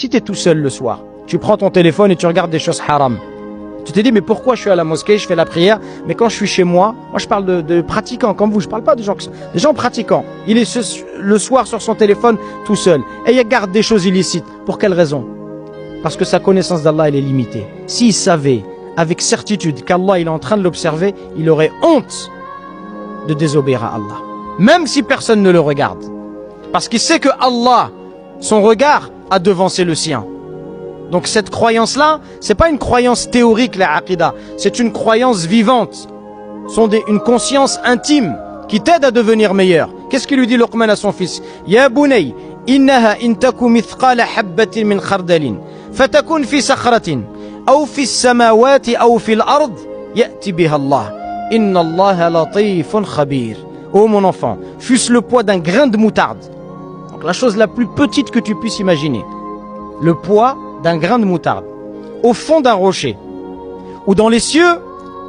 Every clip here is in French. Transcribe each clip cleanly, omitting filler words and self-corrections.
Si tu es tout seul le soir, tu prends ton téléphone et tu regardes des choses haram. Tu te dis, mais pourquoi je suis à la mosquée, je fais la prière, mais quand je suis chez moi je parle de pratiquants comme vous, je parle pas de gens des gens pratiquants. Il est le soir sur son téléphone tout seul et il regarde des choses illicites. Pour quelle raison? Parce que sa connaissance d'Allah, elle est limitée. S'il savait avec certitude qu'Allah il est en train de l'observer, il aurait honte de désobéir à Allah. Même si personne ne le regarde. Parce qu'il sait que Allah, son regard, a devancé le sien. Donc cette croyance-là, c'est pas une croyance théorique, la aqidah. C'est une croyance vivante. Une conscience intime qui t'aide à devenir meilleur. Qu'est-ce qu'il lui dit Luqman à son fils? Ya bunay, innaha in taku mithqala habbatin min khardalin, fatakun fi sakhratin, aw fi as-samawati aw fi al-ard, ya'ti biha Allah. Inna Allah latifun khabir. Oh mon enfant, fût-ce le poids d'un grain de moutarde. Donc la chose la plus petite que tu puisses imaginer. Le poids d'un grain de moutarde. Au fond d'un rocher. Ou dans les cieux,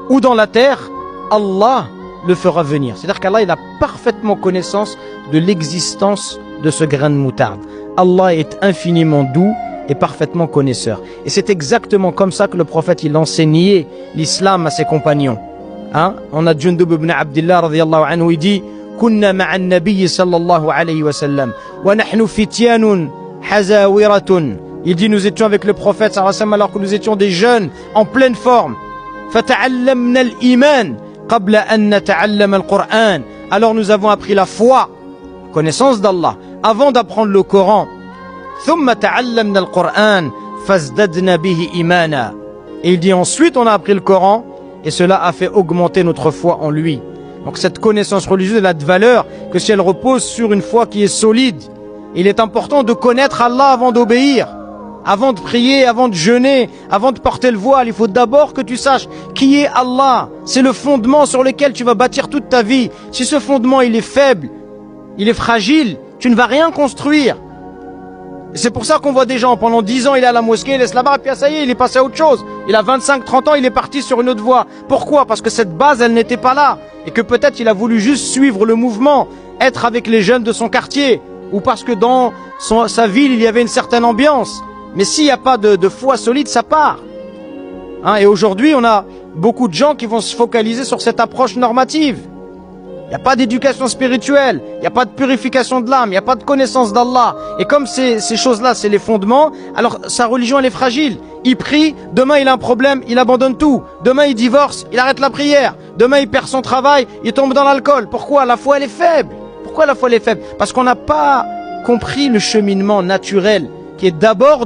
ou dans la terre, Allah le fera venir. C'est-à-dire qu'Allah, il a parfaitement connaissance de l'existence de ce grain de moutarde. Allah est infiniment doux et parfaitement connaisseur. Et c'est exactement comme ça que le prophète, il enseignait l'islam à ses compagnons. On a Jundub ibn Abdillah radiyallahu anhu, il dit Kunna ma'an nabiyyi sallallahu alayhi wa sallam wa nahnu fityanun hazawiratun. Il dit nous étions avec le prophète sallallahu alayhi wa sallam alors que nous étions des jeunes en pleine forme. Fata'allamna al-iman qabla an nata'allama al-Qur'an. Alors nous avons appris la foi, connaissance d'Allah, avant d'apprendre le Coran. Thumma ta'allamna al-Qur'an fazdadna bihi imana. Et il dit ensuite on a appris le Coran et cela a fait augmenter notre foi en lui. Donc cette connaissance religieuse, elle a de valeur que si elle repose sur une foi qui est solide. Il est important de connaître Allah avant d'obéir, avant de prier, avant de jeûner, avant de porter le voile. Il faut d'abord que tu saches qui est Allah. C'est le fondement sur lequel tu vas bâtir toute ta vie. Si ce fondement il est faible, il est fragile, tu ne vas rien construire. C'est pour ça qu'on voit des gens, pendant 10 ans, il est à la mosquée, il laisse la barre, et puis ça y est, il est passé à autre chose. Il a 25-30 ans, il est parti sur une autre voie. Pourquoi? Parce que cette base, elle n'était pas là. Et que peut-être il a voulu juste suivre le mouvement, être avec les jeunes de son quartier. Ou parce que dans sa ville, il y avait une certaine ambiance. Mais s'il n'y a pas de foi solide, ça part. Et aujourd'hui, on a beaucoup de gens qui vont se focaliser sur cette approche normative. Il n'y a pas d'éducation spirituelle, il n'y a pas de purification de l'âme, il n'y a pas de connaissance d'Allah. Et comme ces choses-là, c'est les fondements, alors sa religion, elle est fragile. Il prie, demain il a un problème, il abandonne tout. Demain il divorce, il arrête la prière. Demain il perd son travail, il tombe dans l'alcool. Pourquoi? La foi, elle est faible. Pourquoi la foi, elle est faible? Parce qu'on n'a pas compris le cheminement naturel qui est d'abord